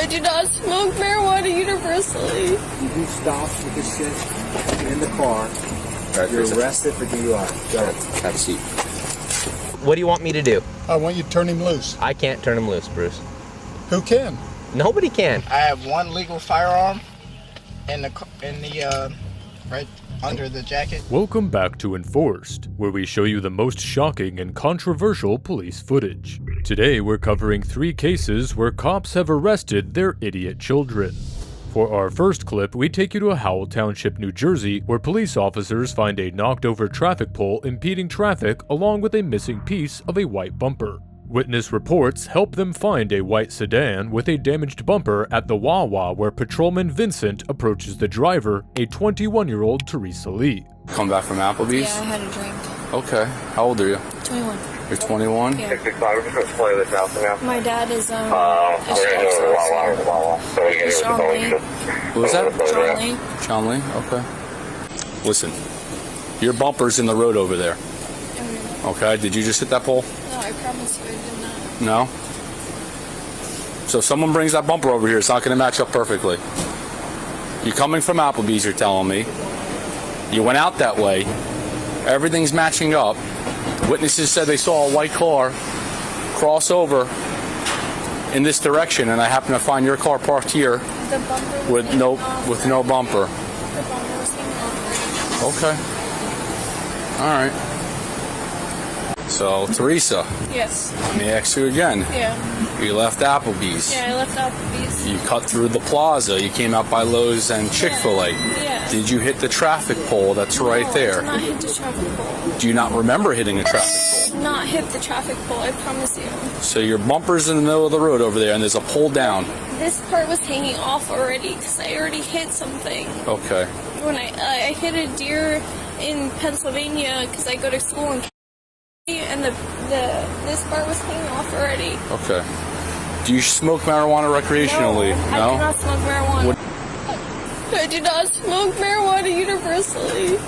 I do not smoke marijuana universally. You do stops with this shit in the car. Right, you're arrested for DUI. Go ahead. Have a seat. What do you want me to do? I want you to turn him loose. I can't turn him loose, Bruce. Who can? Nobody can. I have one legal firearm in the right under the jacket. Welcome back to Enforced, where we show you the most shocking and controversial police footage. Today we're covering 3 cases where cops have arrested their idiot children. For our first clip, we take you to Howell Township, New Jersey, where police officers find a knocked-over traffic pole impeding traffic along with a missing piece of a white bumper. Witness reports help them find a white sedan with a damaged bumper at the Wawa where Patrolman Vincent approaches the driver, a 21-year-old Teresa Lee. Come back from Applebee's? Yeah, I had a drink. Okay. How old are you? 21. You're 21? Yeah. 665, we're just going to play this out now. My dad is, We're going to go to Wawa. So we get Sean Lee. Who was that? Sean Lee. John Lee? Okay. Listen, your bumper's in the road over there. Okay, did you just hit that pole? No, I promise you I did not. No? So if someone brings that bumper over here, it's not going to match up perfectly. You're coming from Applebee's, you're telling me. You went out that way. Everything's matching up. Witnesses said they saw a white car cross over in this direction, and I happen to find your car parked here The bumper with no bumper. The bumper was hanging off. Okay. All right. So, Teresa, Yes. let me ask you again. Yeah. You left Applebee's. Yeah, I left Applebee's. You cut through the plaza. You came out by Lowe's and Chick-fil-A. Yeah. Did you hit the traffic pole that's right there? No, I did not hit the traffic pole. Do you not remember hitting a traffic pole? Did not hit the traffic pole, I promise you. So your bumper's in the middle of the road over there, and there's a pole down. This part was hanging off already because I already hit something. Okay. When I hit a deer in Pennsylvania because I go to school in California, and this part was hanging off already. Okay. Do you smoke marijuana recreationally? No, I do not smoke marijuana. What? I do not smoke marijuana universally.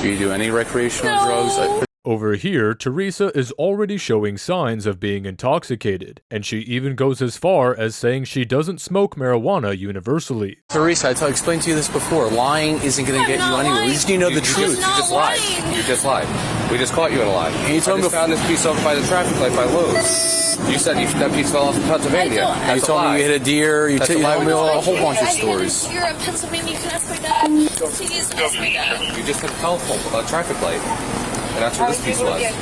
Do you do any recreational No. drugs? Over here, Teresa is already showing signs of being intoxicated, and she even goes as far as saying she doesn't smoke marijuana universally. Teresa, I explained to you this before. Lying isn't going to get you not anywhere. lying. We just need to know the You truth. just lied. lying. You just lied. We just caught you in a lie. You told I me just found this piece over by the traffic light by Lowe's. You said that piece fell off in Pennsylvania. I don't- You told me you hit a deer. You That's a told lie. me a whole bunch of I stories. hit a deer in Pennsylvania. You can ask my dad. Please ask my dad. You just hit a telephone, a traffic light. And that's where this piece was. And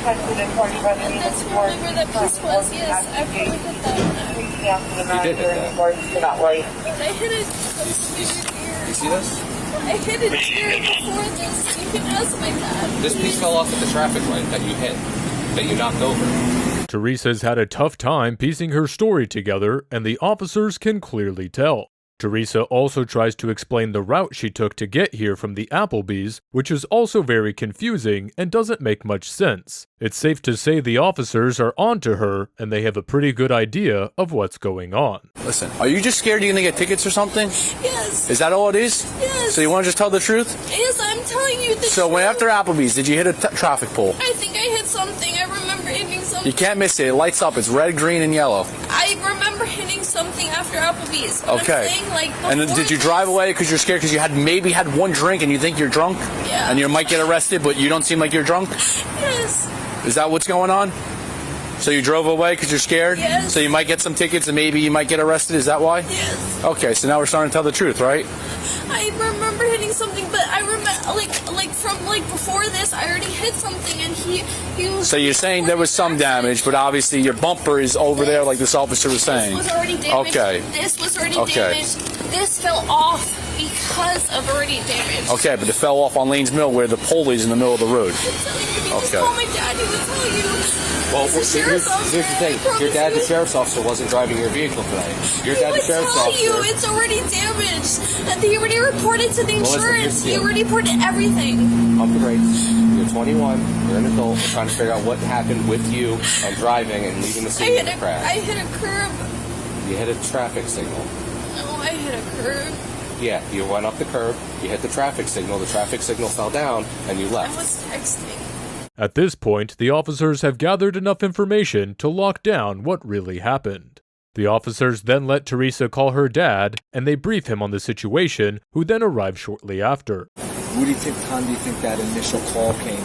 that's probably where that piece was. Yes, I probably hit that. You did hit that. I hit a You see this? I hit a deer before this. You can ask my dad. This piece fell off at the traffic light that you hit, that you knocked over. Teresa's had a tough time piecing her story together, and the officers can clearly tell. Teresa also tries to explain the route she took to get here from the Applebee's, which is also very confusing and doesn't make much sense. It's safe to say the officers are onto her, and they have a pretty good idea of what's going on. Listen, are you just scared you're going to get tickets or something? Yes. Is that all it is? Yes. So you want to just tell the truth? Yes, I'm telling you the So truth. when after Applebee's, did you hit a traffic pole? I think I hit something. I remember hitting something. You can't miss it. It lights up. It's red, green, and yellow. I remember hitting something after Applebee's. But Okay. I'm saying, like, And then before did you this- drive away because you're scared because you had maybe had one drink and you think you're drunk? Yeah. And you might get arrested, but you don't seem like you're drunk? Yes. Is that what's going on? So you drove away because you're scared? Yes. So you might get some tickets and maybe you might get arrested? Is that why? Yes. Okay, so now we're starting to tell the truth, right? I remember hitting something, but I remember like before this, I already hit something, and he was. So you're saying there was some damage, but obviously your bumper is over there like this officer was saying. This was already damaged. Okay. This was already Okay. damaged. This fell off because of already damaged. Okay, but it fell off on Lanes Mill where the pole is in the middle of the road. I'm telling you, you just Okay. call my dad. He will tell you. Well, He's a here's sheriff's officer, the thing. I Your dad, the promise you. sheriff's officer, wasn't driving your vehicle today. Your He dad, the would sheriff's tell officer. you it's already damaged. And they already reported to the Well, listen, insurance. here's the He deal. already reported everything. Pump the brakes. You're 21. You're an adult. We're trying to figure out what happened with you and driving and leaving the I scene of hit the crash. I hit a curb. You hit a traffic signal. No, I hit a curb. Yeah, you went up the curb. You hit the traffic signal. The traffic signal fell down, and you I left. was texting. At this point, the officers have gathered enough information to lock down what really happened. The officers then let Teresa call her dad, and they brief him on the situation, who then arrived shortly after. What do you think, time do you think that initial call came?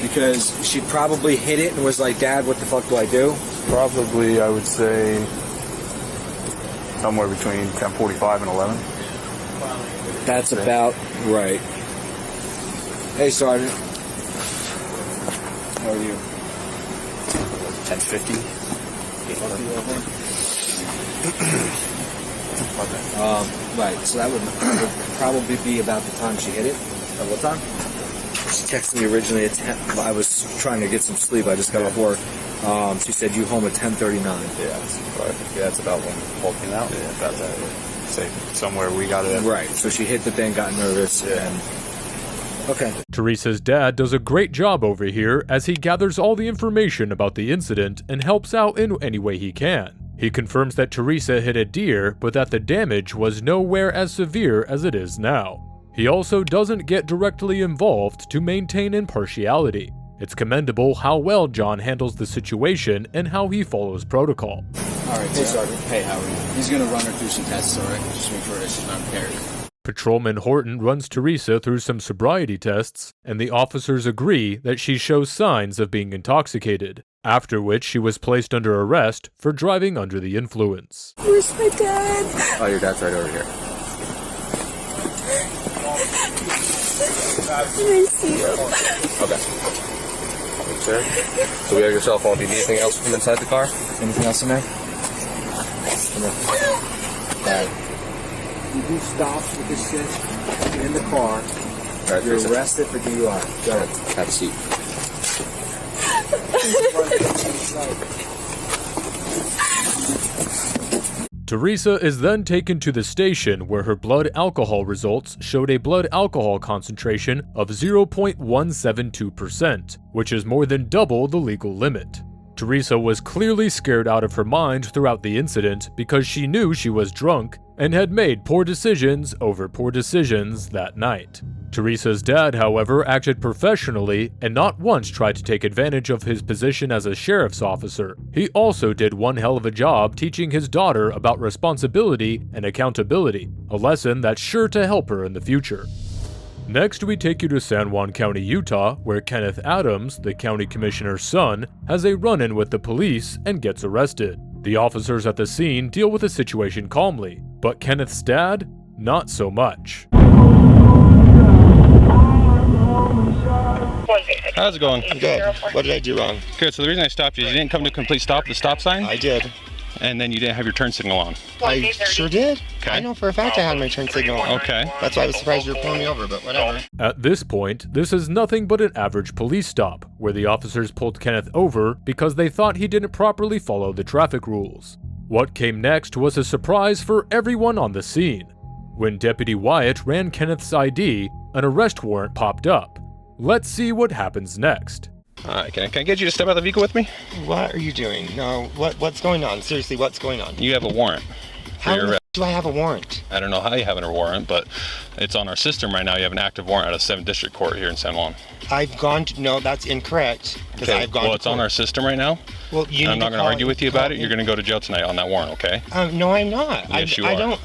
Because she probably hit it and was like, Dad, what the fuck do I do? Probably, I would say, somewhere between 10:45 and 11. That's about right. Hey, Sergeant. How are you? 10:50. Right, so that would probably be about the time she hit it. At what time? She texted me originally at 10. I was trying to get some sleep. I just got off work. She said you home at 10:39. That's about when the call came out. Yeah, about that. Say somewhere we got it. Right, so she hit the thing, got nervous, and... Okay. Teresa's dad does a great job over here as he gathers all the information about the incident and helps out in any way he can. He confirms that Teresa hit a deer, but that the damage was nowhere as severe as it is now. He also doesn't get directly involved to maintain impartiality. It's commendable how well John handles the situation and how he follows protocol. All right, hey, Sergeant. Hey, how are you? He's going to run her through some tests, all right? Just make sure she's not impaired. Patrolman Horton runs Teresa through some sobriety tests, and the officers agree that she shows signs of being intoxicated, after which she was placed under arrest for driving under the influence. Where's my dad? Oh, your dad's right over here. Can I see him? Okay. Sure. So we have your cell phone. Do you need anything else from inside the car? Anything else in there? Dad. You do stops with this shit in the car. Right, you're arrested for DUI. Go ahead. Have a seat. Teresa is then taken to the station where her blood alcohol results showed a blood alcohol concentration of 0.172%, which is more than double the legal limit. Teresa was clearly scared out of her mind throughout the incident because she knew she was drunk and had made poor decisions over poor decisions that night. Teresa's dad, however, acted professionally and not once tried to take advantage of his position as a sheriff's officer. He also did one hell of a job teaching his daughter about responsibility and accountability, a lesson that's sure to help her in the future. Next, we take you to San Juan County, Utah, where Kenneth Adams, the county commissioner's son, has a run-in with the police and gets arrested. The officers at the scene deal with the situation calmly, but Kenneth's dad, not so much. How's it going? Good. What did I do wrong? Good. So the reason I stopped you is you didn't come to complete stop at the stop sign? I did. And then you didn't have your turn signal on. I sure did. Okay. I know for a fact I had my turn signal on. Okay. That's why I was surprised you were pulling me over, but whatever. At this point, this is nothing but an average police stop, where the officers pulled Kenneth over because they thought he didn't properly follow the traffic rules. What came next was a surprise for everyone on the scene. When Deputy Wyatt ran Kenneth's ID, an arrest warrant popped up. Let's see what happens next. Alright, can I get you to step out of the vehicle with me? What are you doing? No, what's going on? Seriously, what's going on? You have a warrant. How do I have a warrant? I don't know how you have a warrant, but it's on our system right now. You have an active warrant out of 7th District Court here in San Juan. I've gone to, no, that's incorrect. Okay, I've gone well, it's on our system right now. Well, you I'm not going to argue with you about it. You're going to go to jail tonight on that warrant, okay? No, I'm not. Yes, you are. I don't,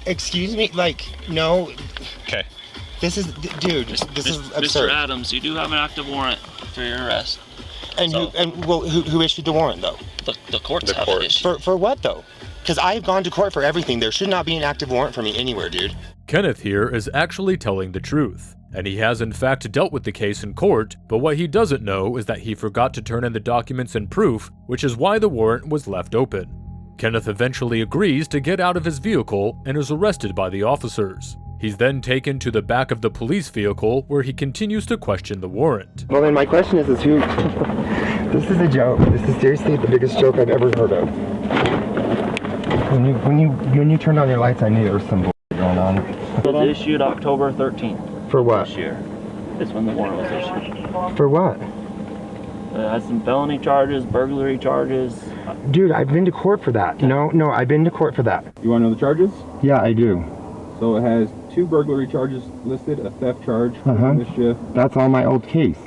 excuse me, like, no. Okay. This is, dude, this is absurd. Mr. Adams, you do have an active warrant for your arrest. And who issued the warrant, though? The courts have it issued. For what, though? Because I've gone to court for everything. There should not be an active warrant for me anywhere, dude. Kenneth here is actually telling the truth, and he has in fact dealt with the case in court, but what he doesn't know is that he forgot to turn in the documents and proof, which is why the warrant was left open. Kenneth eventually agrees to get out of his vehicle and is arrested by the officers. He's then taken to the back of the police vehicle where he continues to question the warrant. Well, then my question is who... This is a joke. This is seriously the biggest joke I've ever heard of. When you turned on your lights, I knew there was some bullshit going on. It was issued October 13th. For what? This year. That's when the warrant was issued. For what? It has some felony charges, burglary charges. Dude, I've been to court for that. No, I've been to court for that. You want to know the charges? Yeah, I do. So it has 2 burglary charges listed, a theft charge, mischief. That's all my old case.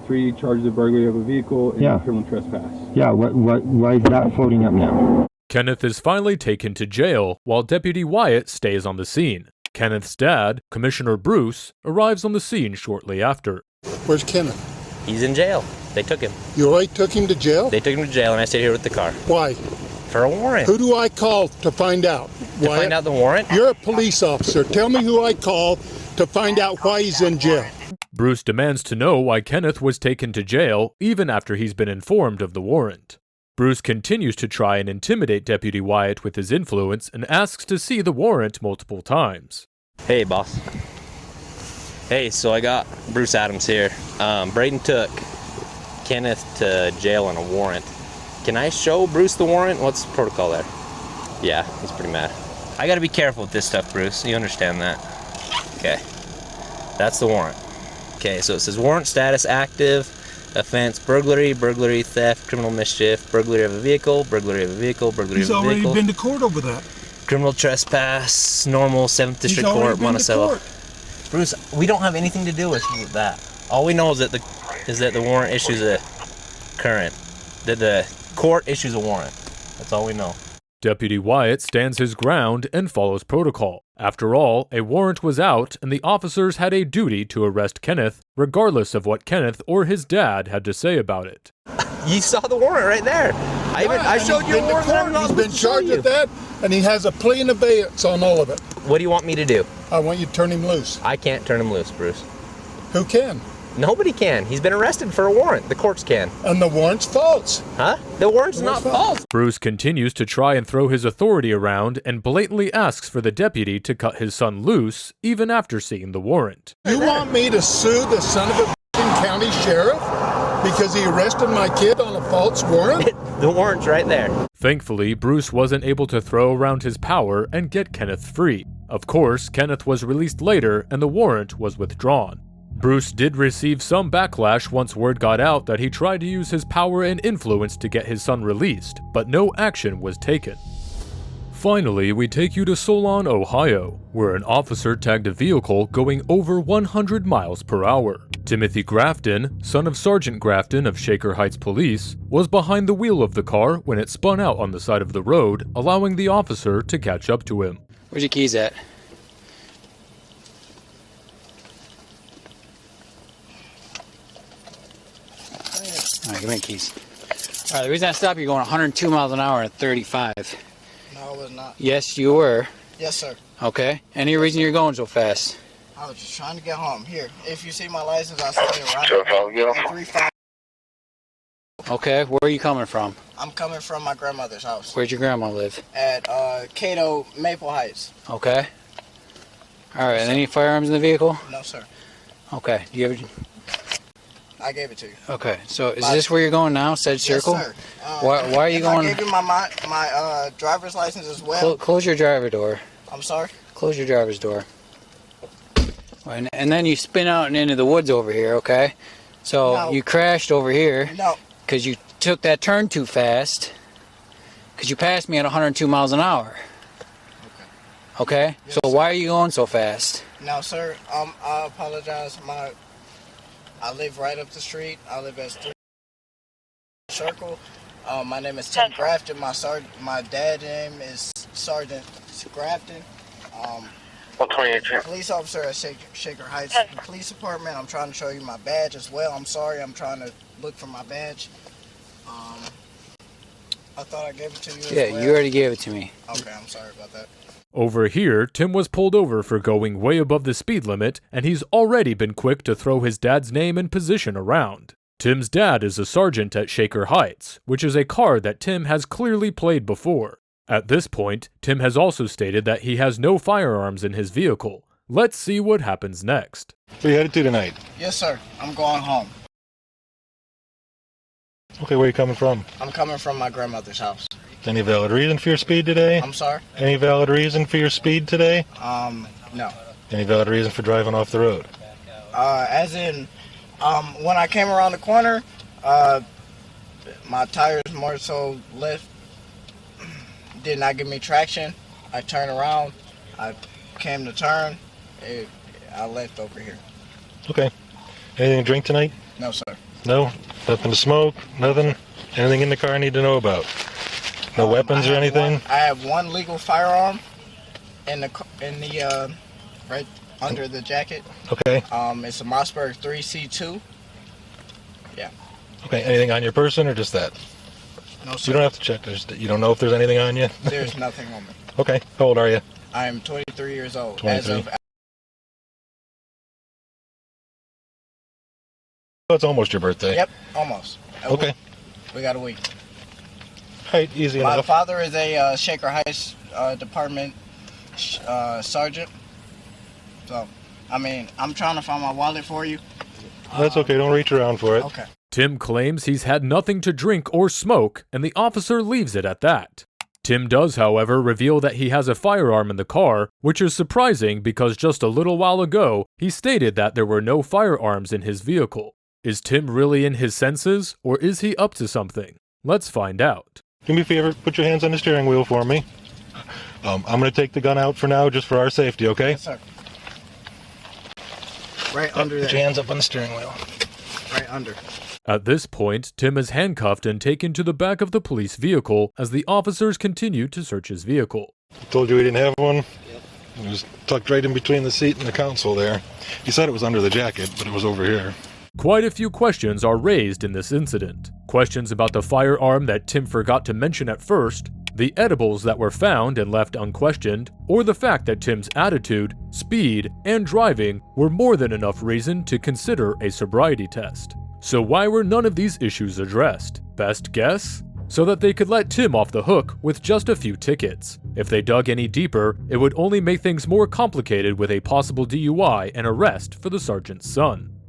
3 charges of burglary of a vehicle and criminal trespass. Yeah, why is that floating up now? Kenneth is finally taken to jail while Deputy Wyatt stays on the scene. Kenneth's dad, Commissioner Bruce, arrives on the scene shortly after. Where's Kenneth? He's in jail. They took him. You already took him to jail? They took him to jail, and I stayed here with the car. Why? For a warrant. Who do I call to find out? To find out the warrant? You're a police officer. Tell me who I call to find out why he's in jail. Bruce demands to know why Kenneth was taken to jail even after he's been informed of the warrant. Bruce continues to try and intimidate Deputy Wyatt with his influence and asks to see the warrant multiple times. Hey, boss. Hey, so I got Bruce Adams here. Braden took Kenneth to jail on a warrant. Can I show Bruce the warrant? What's the protocol there? Yeah, he's pretty mad. I gotta be careful with this stuff, Bruce. You understand that? Okay. That's the warrant. Okay, so it says warrant status active, offense burglary, burglary, theft, criminal mischief, burglary of a vehicle, burglary of a vehicle, burglary He's of a vehicle. already been to court over that. Criminal trespass, normal 7th District Court, Monticello. Bruce, we don't have anything to do with that. All we know is that the warrant issues a current. That the court issues a warrant. That's all we know. Deputy Wyatt stands his ground and follows protocol. After all, a warrant was out and the officers had a duty to arrest Kenneth, regardless of what Kenneth or his dad had to say about it. You saw the warrant right there. I showed you a warrant. He's been charged with that, and he has a plea in abeyance on all of it. What do you want me to do? I want you to turn him loose. I can't turn him loose, Bruce. Who can? Nobody can. He's been arrested for a warrant. The courts can. And the warrant's false. Huh? The warrant's not false. Bruce continues to try and throw his authority around and blatantly asks for the deputy to cut his son loose, even after seeing the warrant. You want me to sue the son of a county sheriff because he arrested my kid on a false warrant? The warrant's right there. Thankfully, Bruce wasn't able to throw around his power and get Kenneth free. Of course, Kenneth was released later and the warrant was withdrawn. Bruce did receive some backlash once word got out that he tried to use his power and influence to get his son released, but no action was taken. Finally, we take you to Solon, Ohio, where an officer tagged a vehicle going over 100 miles per hour. Timothy Grafton, son of Sergeant Grafton of Shaker Heights Police, was behind the wheel of the car when it spun out on the side of the road, allowing the officer to catch up to him. Where's your keys at? All right, give me the keys. All right, the reason I stopped you going 102 miles an hour at 35. No, I was not. Yes, you were. Yes, sir. Okay. Any reason you're going so fast? I was just trying to get home. Here, if you see my license, I'll say it right. 35. Okay, where are you coming from? I'm coming from my grandmother's house. Where'd your grandma live? At Cato, Maple Heights. Okay. All right, any firearms in the vehicle? No, sir. Okay. Do you ever... I gave it to you. Okay, so is this where you're going now, said circle? Yes, sir. Why are you going... I gave you my driver's license as well. Close your driver door. I'm sorry? Close your driver's door. And then you spin out and into the woods over here, okay? So No. you crashed over here. No. Because you took that turn too fast. Because you passed me at 102 miles an hour. Okay? Yes, So sir. why are you going so fast? No, sir. I apologize. I live right up the street. I live at 3 Circle. My name is Tim Grafton. My dad's name is Sergeant Grafton. Police officer at Shaker Heights Police Department. I'm trying to show you my badge as well. I'm sorry. I'm trying to look for my badge. I thought I gave it to you as well. You already gave it to me. Okay, I'm sorry about that. Over here, Tim was pulled over for going way above the speed limit, and he's already been quick to throw his dad's name and position around. Tim's dad is a sergeant at Shaker Heights, which is a card that Tim has clearly played before. At this point, Tim has also stated that he has no firearms in his vehicle. Let's see what happens next. Where you headed to tonight? Yes, sir. I'm going home. Okay, where are you coming from? I'm coming from my grandmother's house. Any valid reason for your speed today? I'm sorry? Any valid reason for your speed today? No. Any valid reason for driving off the road? As in, when I came around the corner, my tires more so left, did not give me traction. I turned around, I came to turn, I left over here. Okay. Anything to drink tonight? No, sir. No? Nothing to smoke? Nothing? Anything in the car I need to know about? No weapons or anything? I have one legal firearm in the right under the jacket. Okay. It's a Mossberg 3C2. Yeah. Okay, anything on your person or just that? No, sir. You don't have to check. You don't know if there's anything on you? There's nothing on me. Okay, how old are you? I am 23 years old. 23. As of Oh, it's almost your birthday. Yep, almost. Okay. We got a week. Right, easy My enough. father is a Shaker Heights Department sergeant. So, I mean, I'm trying to find my wallet for you. That's okay, don't reach around for it. Okay. Tim claims he's had nothing to drink or smoke, and the officer leaves it at that. Tim does, however, reveal that he has a firearm in the car, which is surprising because just a little while ago, he stated that there were no firearms in his vehicle. Is Tim really in his senses, or is he up to something? Let's find out. Do me a favor, put your hands on the steering wheel for me. I'm going to take the gun out for now, just for our safety, okay? Yes, sir. Right under there. Put your hands up on the steering wheel. Right under. At this point, Tim is handcuffed and taken to the back of the police vehicle as the officers continue to search his vehicle. I told you we didn't have one. Yep. It was tucked right in between the seat and the console there. He said it was under the jacket, but it was over here. Quite a few questions are raised in this incident. Questions about the firearm that Tim forgot to mention at first, the edibles that were found and left unquestioned, or the fact that Tim's attitude, speed, and driving were more than enough reason to consider a sobriety test. So why were none of these issues addressed? Best guess? So that they could let Tim off the hook with just a few tickets. If they dug any deeper, it would only make things more complicated with a possible DUI and arrest for the sergeant's son.